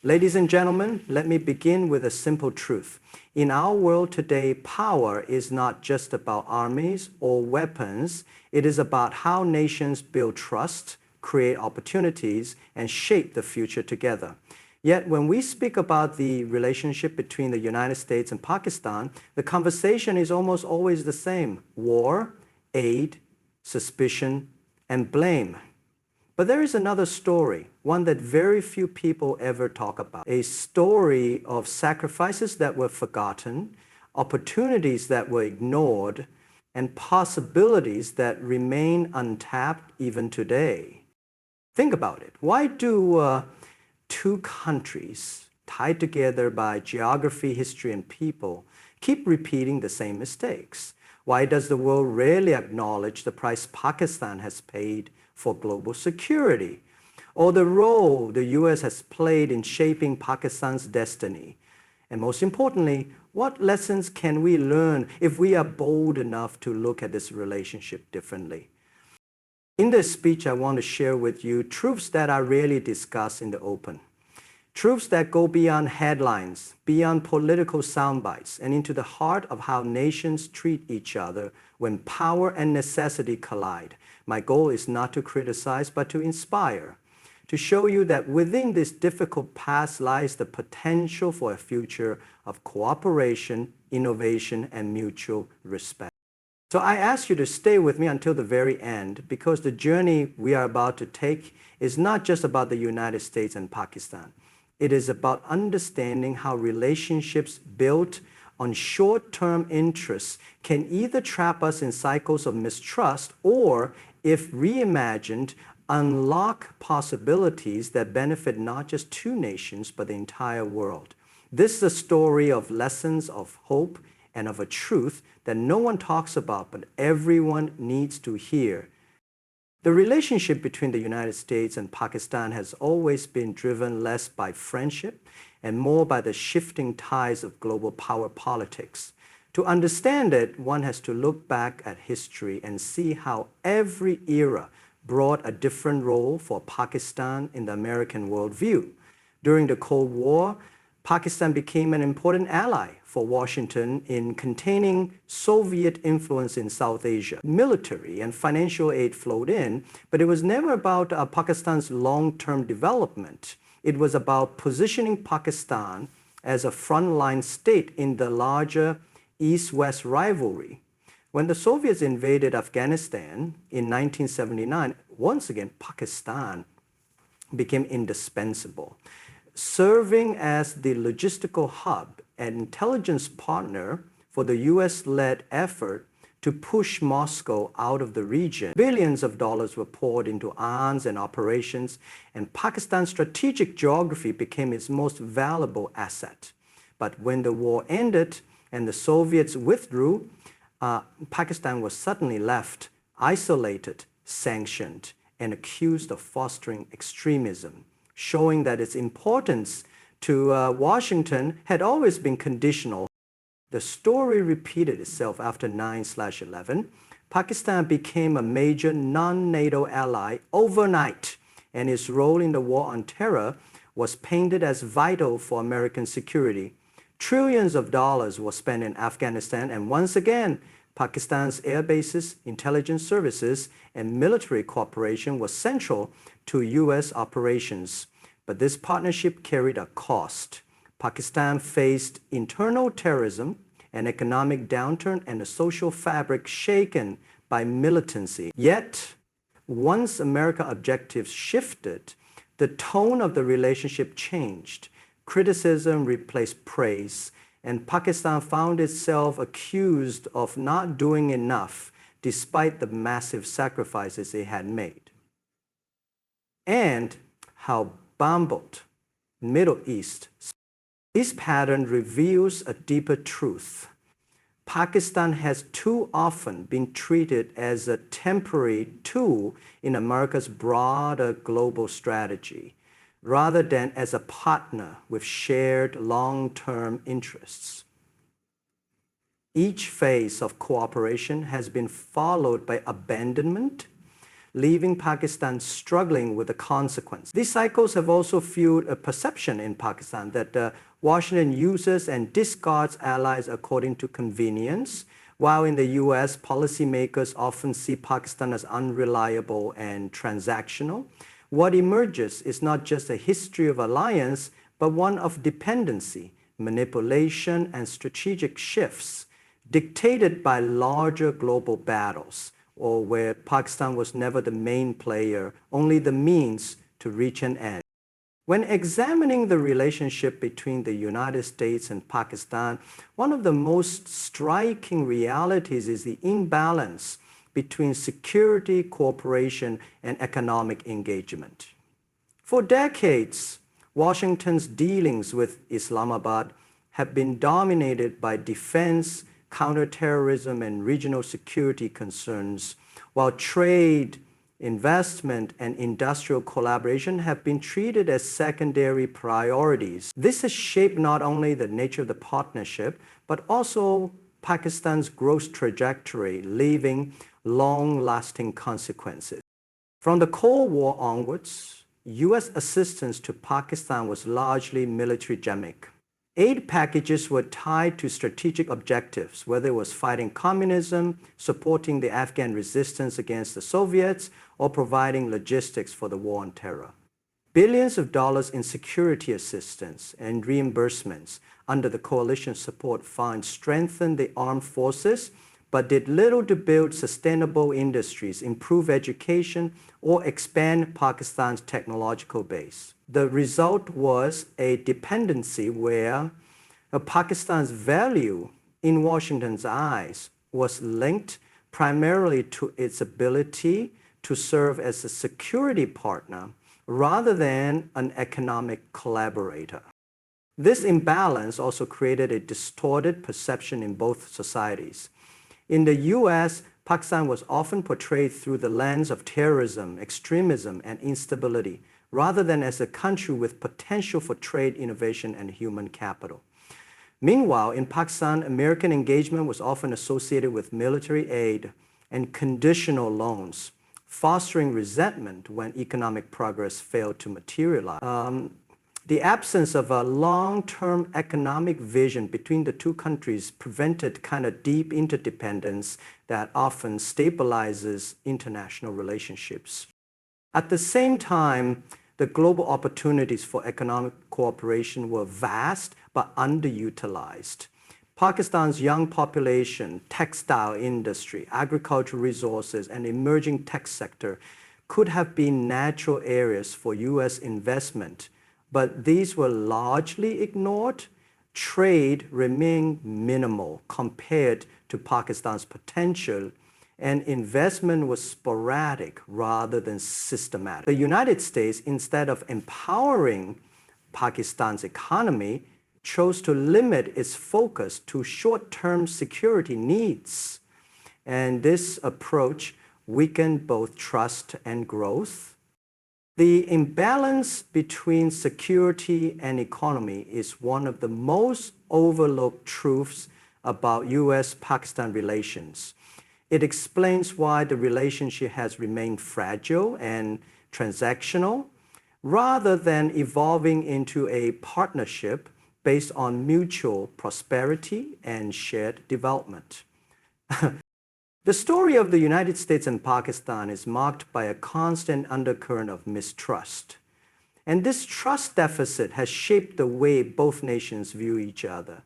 Ladies and gentlemen, let me begin with a simple truth. In our world today, power is not just about armies or weapons. It is about how nations build trust, create opportunities, and shape the future together. Yet when we speak about the relationship between the United States and Pakistan, the conversation is almost always the same: war, aid, suspicion, and blame. But there is another story, one that very few people ever talk about. A story of sacrifices that were forgotten, opportunities that were ignored, and possibilities that remain untapped even today. Think about it. Why do two countries tied together by geography, history, and people keep repeating the same mistakes? Why does the world rarely acknowledge the price Pakistan has paid for global security, or the role the US has played in shaping Pakistan's destiny? And most importantly, what lessons can we learn if we are bold enough to look at this relationship differently? In this speech, I want to share with you truths that are rarely discussed in the open. Truths that go beyond headlines, beyond political sound bites, and into the heart of how nations treat each other when power and necessity collide. My goal is not to criticize, but to inspire, to show you that within this difficult past lies the potential for a future of cooperation, innovation, and mutual respect. So I ask you to stay with me until the very end, because the journey we are about to take is not just about the United States and Pakistan. It is about understanding how relationships built on short-term interests can either trap us in cycles of mistrust or, if reimagined, unlock possibilities that benefit not just two nations, but the entire world. This is a story of lessons of hope and of a truth that no one talks about, but everyone needs to hear. The relationship between the United States and Pakistan has always been driven less by friendship and more by the shifting tides of global power politics. To understand it, one has to look back at history and see how every era brought a different role for Pakistan in the American worldview. During the Cold War, Pakistan became an important ally for Washington in containing Soviet influence in South Asia. Military and financial aid flowed in, but it was never about Pakistan's long-term development. It was about positioning Pakistan as a frontline state in the larger East-West rivalry. When the Soviets invaded Afghanistan in 1979, once again, Pakistan became indispensable, serving as the logistical hub and intelligence partner for the US-led effort to push Moscow out of the region. Billions of dollars were poured into arms and operations, and Pakistan's strategic geography became its most valuable asset. But when the war ended and the Soviets withdrew, Pakistan was suddenly left isolated, sanctioned, and accused of fostering extremism, showing that its importance to Washington had always been conditional. The story repeated itself after 9/11. Pakistan became a major non-NATO ally overnight, and its role in the war on terror was painted as vital for American security. Trillions of dollars were spent in Afghanistan, and once again, Pakistan's air bases, intelligence services, and military cooperation was central to US operations. But this partnership carried a cost. Pakistan faced internal terrorism, an economic downturn, and a social fabric shaken by militancy. Yet, once American objectives shifted, the tone of the relationship changed. Criticism replaced praise, and Pakistan found itself accused of not doing enough despite the massive sacrifices it had made. And how bumbled Middle East. This pattern reveals a deeper truth. Pakistan has too often been treated as a temporary tool in America's broader global strategy, rather than as a partner with shared long-term interests. Each phase of cooperation has been followed by abandonment, leaving Pakistan struggling with the consequence. These cycles have also fueled a perception in Pakistan that Washington uses and discards allies according to convenience, while in the US, policymakers often see Pakistan as unreliable and transactional. What emerges is not just a history of alliance, but one of dependency, manipulation, and strategic shifts dictated by larger global battles, or where Pakistan was never the main player, only the means to reach an end. When examining the relationship between the United States and Pakistan, one of the most striking realities is the imbalance between security, cooperation, and economic engagement. For decades, Washington's dealings with Islamabad have been dominated by defense, counterterrorism, and regional security concerns, while trade, investment, and industrial collaboration have been treated as secondary priorities. This has shaped not only the nature of the partnership, but also Pakistan's growth trajectory, leaving long-lasting consequences. From the Cold War onwards, U.S. assistance to Pakistan was largely military-gemic. Aid packages were tied to strategic objectives, whether it was fighting communism, supporting the Afghan resistance against the Soviets, or providing logistics for the war on terror. Billions of dollars in security assistance and reimbursements under the coalition support fund strengthened the armed forces, but did little to build sustainable industries, improve education, or expand Pakistan's technological base. The result was a dependency where Pakistan's value in Washington's eyes was linked primarily to its ability to serve as a security partner rather than an economic collaborator. This imbalance also created a distorted perception in both societies. In the US, Pakistan was often portrayed through the lens of terrorism, extremism, and instability, rather than as a country with potential for trade, innovation, and human capital. Meanwhile, in Pakistan, American engagement was often associated with military aid and conditional loans, fostering resentment when economic progress failed to materialize. The absence of a long-term economic vision between the two countries prevented kind of deep interdependence that often stabilizes international relationships. At the same time, the global opportunities for economic cooperation were vast but underutilized. Pakistan's young population, textile industry, agricultural resources, and emerging tech sector could have been natural areas for US investment, but these were largely ignored. Trade remained minimal compared to Pakistan's potential, and investment was sporadic rather than systematic. The United States, instead of empowering Pakistan's economy, chose to limit its focus to short-term security needs. And this approach weakened both trust and growth. The imbalance between security and economy is one of the most overlooked truths about US-Pakistan relations. It explains why the relationship has remained fragile and transactional, rather than evolving into a partnership based on mutual prosperity and shared development. The story of the United States and Pakistan is marked by a constant undercurrent of mistrust. And this trust deficit has shaped the way both nations view each other.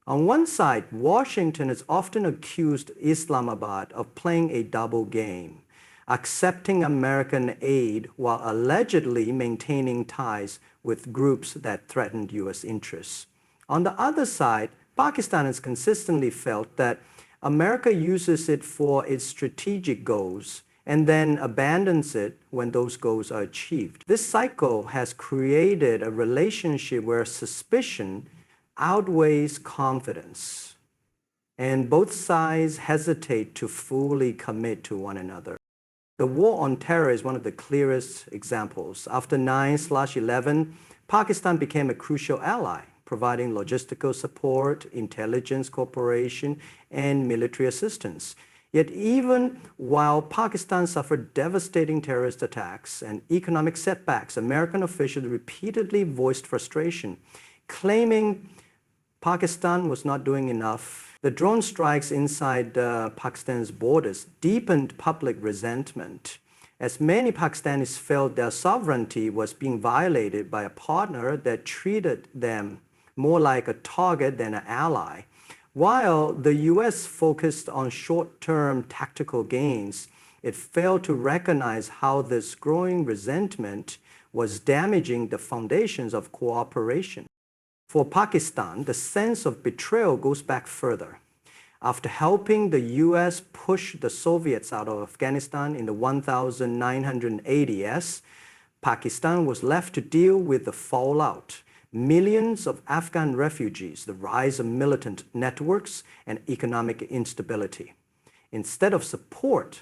On one side, Washington is often accused Islamabad of playing a double game, accepting American aid while allegedly maintaining ties with groups that threatened US interests. On the other side, Pakistan has consistently felt that America uses it for its strategic goals and then abandons it when those goals are achieved. This cycle has created a relationship where suspicion outweighs confidence, and both sides hesitate to fully commit to one another. The war on terror is one of the clearest examples. After 9/11, Pakistan became a crucial ally, providing logistical support, intelligence cooperation, and military assistance. Yet even while Pakistan suffered devastating terrorist attacks and economic setbacks, American officials repeatedly voiced frustration, claiming Pakistan was not doing enough. The drone strikes inside Pakistan's borders deepened public resentment, as many Pakistanis felt their sovereignty was being violated by a partner that treated them more like a target than an ally. While the US focused on short-term tactical gains, it failed to recognize how this growing resentment was damaging the foundations of cooperation. For Pakistan, the sense of betrayal goes back further. After helping the US push the Soviets out of Afghanistan in the 1980s, Pakistan was left to deal with the fallout. Millions of Afghan refugees, the rise of militant networks, and economic instability. Instead of support,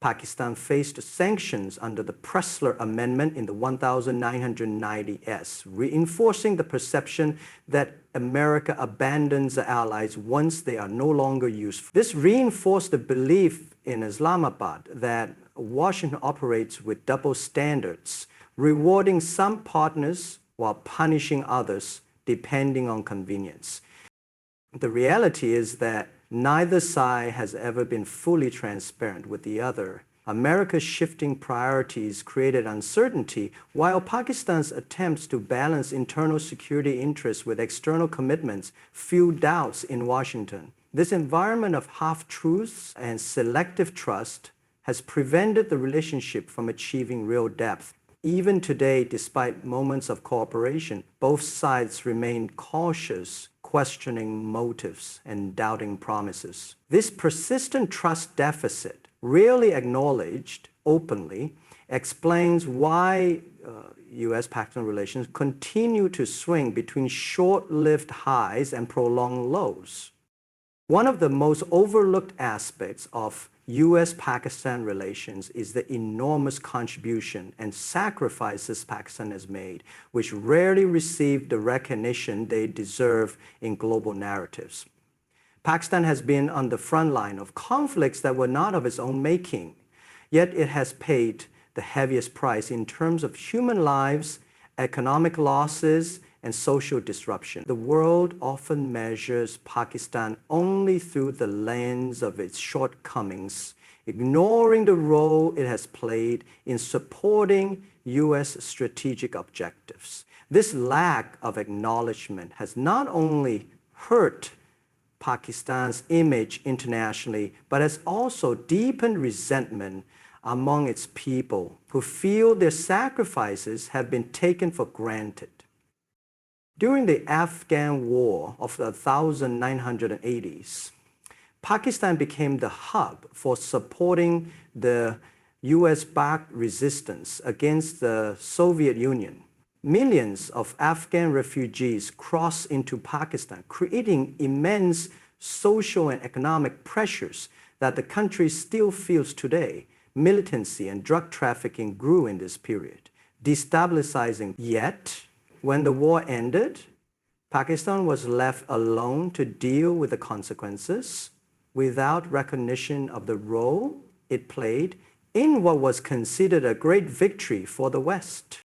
Pakistan faced sanctions under the Pressler Amendment in the 1990s, reinforcing the perception that America abandons allies once they are no longer useful. This reinforced the belief in Islamabad that Washington operates with double standards, rewarding some partners while punishing others depending on convenience. The reality is that neither side has ever been fully transparent with the other. America's shifting priorities created uncertainty, while Pakistan's attempts to balance internal security interests with external commitments fueled doubts in Washington. This environment of half-truths and selective trust has prevented the relationship from achieving real depth. Even today, despite moments of cooperation, both sides remain cautious, questioning motives and doubting promises. This persistent trust deficit, rarely acknowledged openly, explains why US-Pakistan relations continue to swing between short-lived highs and prolonged lows. One of the most overlooked aspects of US-Pakistan relations is the enormous contribution and sacrifices Pakistan has made, which rarely receive the recognition they deserve in global narratives. Pakistan has been on the front line of conflicts that were not of its own making, yet it has paid the heaviest price in terms of human lives, economic losses, and social disruption. The world often measures Pakistan only through the lens of its shortcomings, ignoring the role it has played in supporting US strategic objectives. This lack of acknowledgement has not only hurt Pakistan's image internationally, but has also deepened resentment among its people who feel their sacrifices have been taken for granted. During the Afghan War of the 1980s, Pakistan became the hub for supporting the US-backed resistance against the Soviet Union. Millions of Afghan refugees crossed into Pakistan, creating immense social and economic pressures that the country still feels today. Militancy and drug trafficking grew in this period, destabilizing. Yet, when the war ended, Pakistan was left alone to deal with the consequences without recognition of the role it played in what was considered a great victory for the West.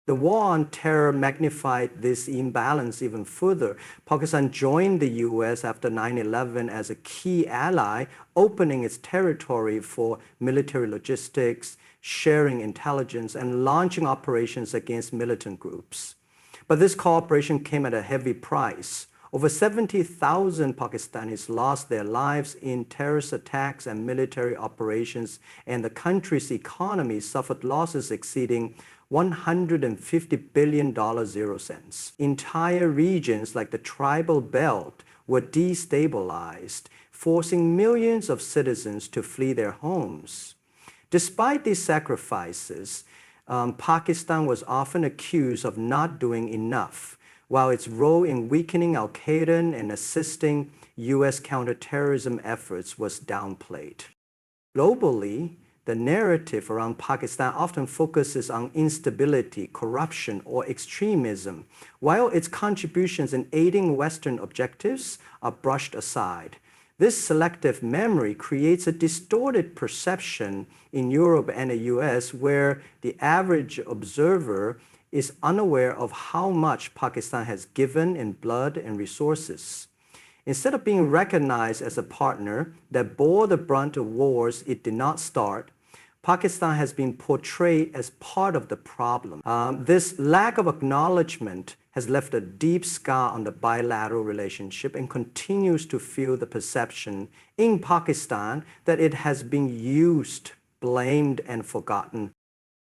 The war on terror magnified this imbalance even further. Pakistan joined the US after 9/11 as a key ally, opening its territory for military logistics, sharing intelligence, and launching operations against militant groups. But this cooperation came at a heavy price. Over 70,000 Pakistanis lost their lives in terrorist attacks and military operations, and the country's economy suffered losses exceeding $150 billion 0 cents. Entire regions like the tribal belt were destabilized, forcing millions of citizens to flee their homes. Despite these sacrifices, Pakistan was often accused of not doing enough, while its role in weakening al-Qaeda and assisting US counterterrorism efforts was downplayed. Globally, the narrative around Pakistan often focuses on instability, corruption, or extremism, while its contributions in aiding Western objectives are brushed aside. This selective memory creates a distorted perception in Europe and the US where the average observer is unaware of how much Pakistan has given in blood and resources. Instead of being recognized as a partner that bore the brunt of wars it did not start, Pakistan has been portrayed as part of the problem. This lack of acknowledgement has left a deep scar on the bilateral relationship and continues to fuel the perception in Pakistan that it has been used, blamed, and forgotten.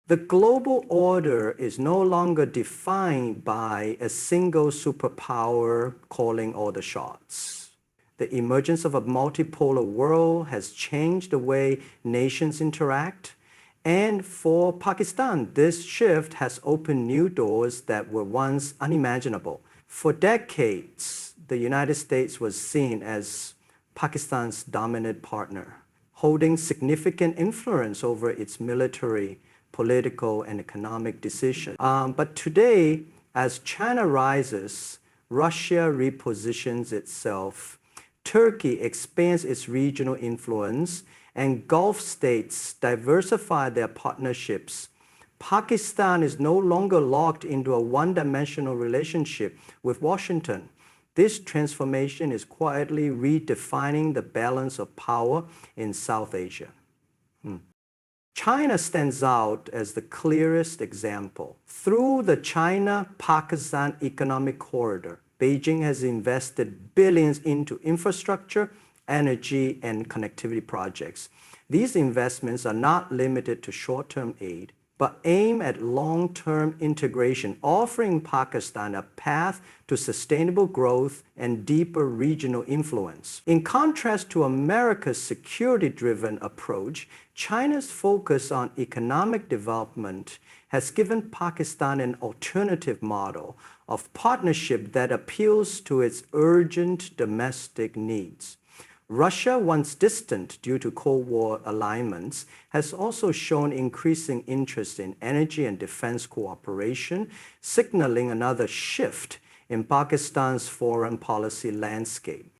The global order is no longer defined by a single superpower calling all the shots. The emergence of a multipolar world has changed the way nations interact. And for Pakistan, this shift has opened new doors that were once unimaginable. For decades, the United States was seen as Pakistan's dominant partner, holding significant influence over its military, political, and economic decisions. But today, as China rises, Russia repositions itself, Turkey expands its regional influence, and Gulf states diversify their partnerships. Pakistan is no longer locked into a one-dimensional relationship with Washington. This transformation is quietly redefining the balance of power in South Asia. China stands out as the clearest example. Through the China-Pakistan Economic Corridor, Beijing has invested billions into infrastructure, energy, and connectivity projects. These investments are not limited to short-term aid, but aim at long-term integration, offering Pakistan a path to sustainable growth and deeper regional influence. In contrast to America's security-driven approach, China's focus on economic development has given Pakistan an alternative model of partnership that appeals to its urgent domestic needs. Russia, once distant due to Cold War alignments, has also shown increasing interest in energy and defense cooperation, signaling another shift in Pakistan's foreign policy landscape.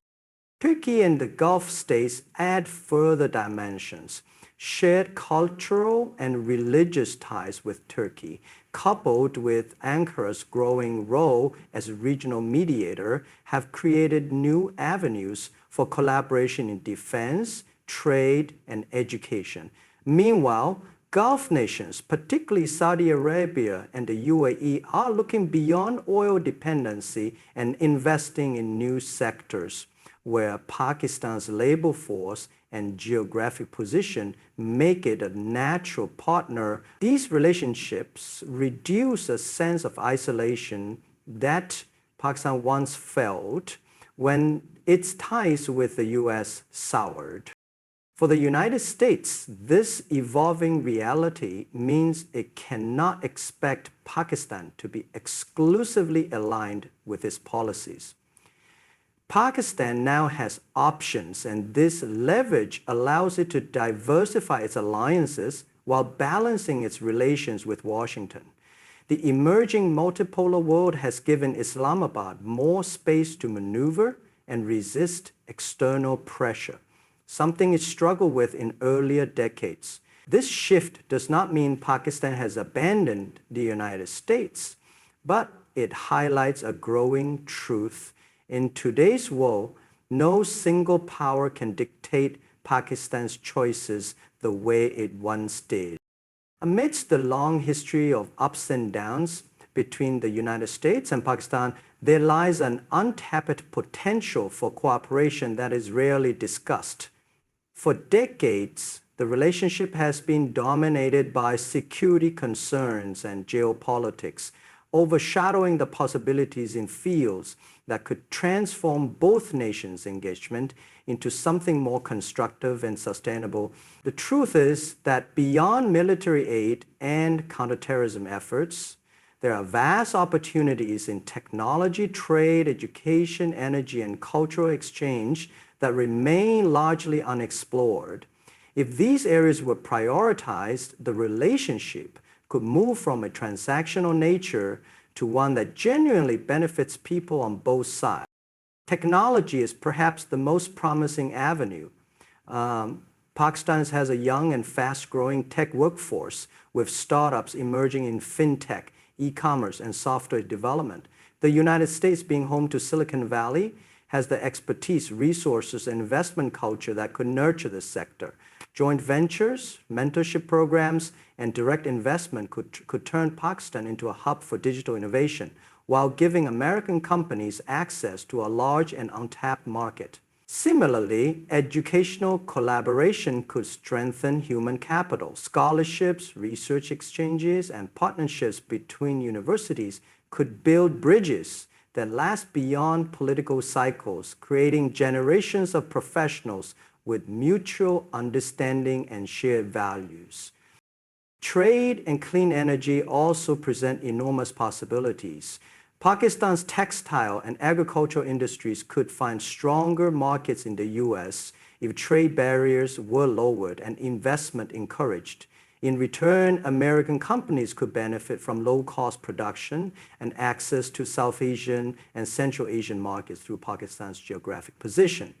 Turkey and the Gulf states add further dimensions. Shared cultural and religious ties with Turkey, coupled with Ankara's growing role as a regional mediator, have created new avenues for collaboration in defense, trade, and education. Meanwhile, Gulf nations, particularly Saudi Arabia and the UAE, are looking beyond oil dependency and investing in new sectors where Pakistan's labor force and geographic position make it a natural partner. These relationships reduce a sense of isolation that Pakistan once felt when its ties with the US soured. For the United States, this evolving reality means it cannot expect Pakistan to be exclusively aligned with its policies. Pakistan now has options, and this leverage allows it to diversify its alliances while balancing its relations with Washington. The emerging multipolar world has given Islamabad more space to maneuver and resist external pressure, something it struggled with in earlier decades. This shift does not mean Pakistan has abandoned the United States, but it highlights a growing truth. In today's world, no single power can dictate Pakistan's choices the way it once did. Amidst the long history of ups and downs between the United States and Pakistan, there lies an untapped potential for cooperation that is rarely discussed. For decades, the relationship has been dominated by security concerns and geopolitics, overshadowing the possibilities in fields that could transform both nations' engagement into something more constructive and sustainable. The truth is that beyond military aid and counterterrorism efforts, there are vast opportunities in technology, trade, education, energy, and cultural exchange that remain largely unexplored. If these areas were prioritized, the relationship could move from a transactional nature to one that genuinely benefits people on both sides. Technology is perhaps the most promising avenue. Pakistan has a young and fast-growing tech workforce with startups emerging in fintech, e-commerce, and software development. The United States, being home to Silicon Valley, has the expertise, resources, and investment culture that could nurture this sector. Joint ventures, mentorship programs, and direct investment could turn Pakistan into a hub for digital innovation, while giving American companies access to a large and untapped market. Similarly, educational collaboration could strengthen human capital. Scholarships, research exchanges, and partnerships between universities could build bridges that last beyond political cycles, creating generations of professionals with mutual understanding and shared values. Trade and clean energy also present enormous possibilities. Pakistan's textile and agricultural industries could find stronger markets in the U.S. if trade barriers were lowered and investment encouraged. In return, American companies could benefit from low-cost production and access to South Asian and Central Asian markets through Pakistan's geographic position.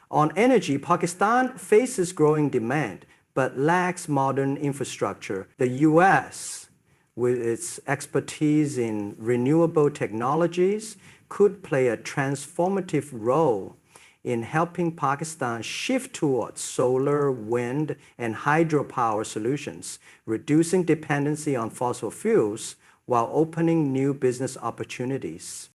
On energy, Pakistan faces growing demand but lacks modern infrastructure. The U.S., with its expertise in renewable technologies, could play a transformative role in helping Pakistan shift towards solar, wind, and hydropower solutions, reducing dependency on fossil fuels while opening new business opportunities.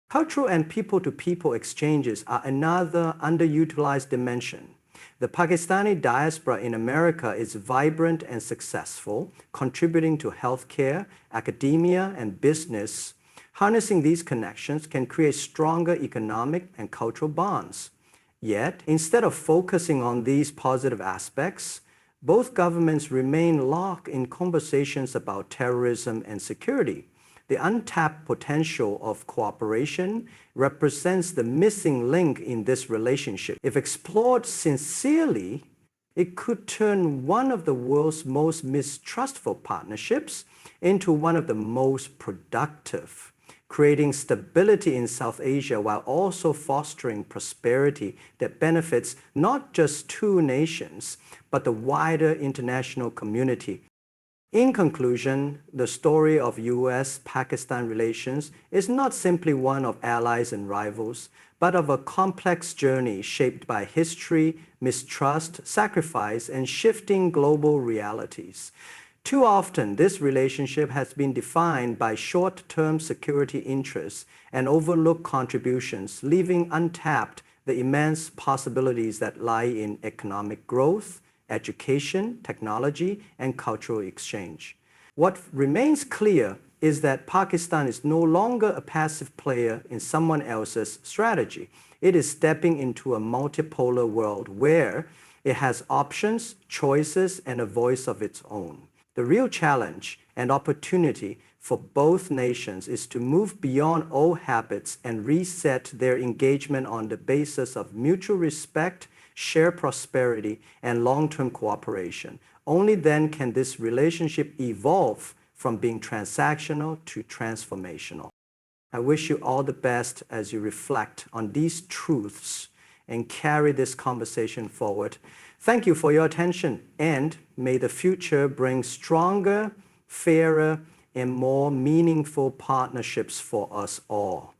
Cultural and people-to-people exchanges are another underutilized dimension. The Pakistani diaspora in America is vibrant and successful, contributing to healthcare, academia, and business. Harnessing these connections can create stronger economic and cultural bonds. Yet, instead of focusing on these positive aspects, both governments remain locked in conversations about terrorism and security. The untapped potential of cooperation represents the missing link in this relationship. If explored sincerely, it could turn one of the world's most mistrustful partnerships into one of the most productive, creating stability in South Asia while also fostering prosperity that benefits not just two nations, but the wider international community. In conclusion, the story of U.S.-Pakistan relations is not simply one of allies and rivals, but of a complex journey shaped by history, mistrust, sacrifice, and shifting global realities. Too often, this relationship has been defined by short-term security interests and overlooked contributions, leaving untapped the immense possibilities that lie in economic growth, education, technology, and cultural exchange. What remains clear is that Pakistan is no longer a passive player in someone else's strategy. It is stepping into a multipolar world where it has options, choices, and a voice of its own. The real challenge and opportunity for both nations is to move beyond old habits and reset their engagement on the basis of mutual respect, shared prosperity, and long-term cooperation. Only then can this relationship evolve from being transactional to transformational. I wish you all the best as you reflect on these truths and carry this conversation forward. Thank you for your attention, and may the future bring stronger, fairer, and more meaningful partnerships for us all.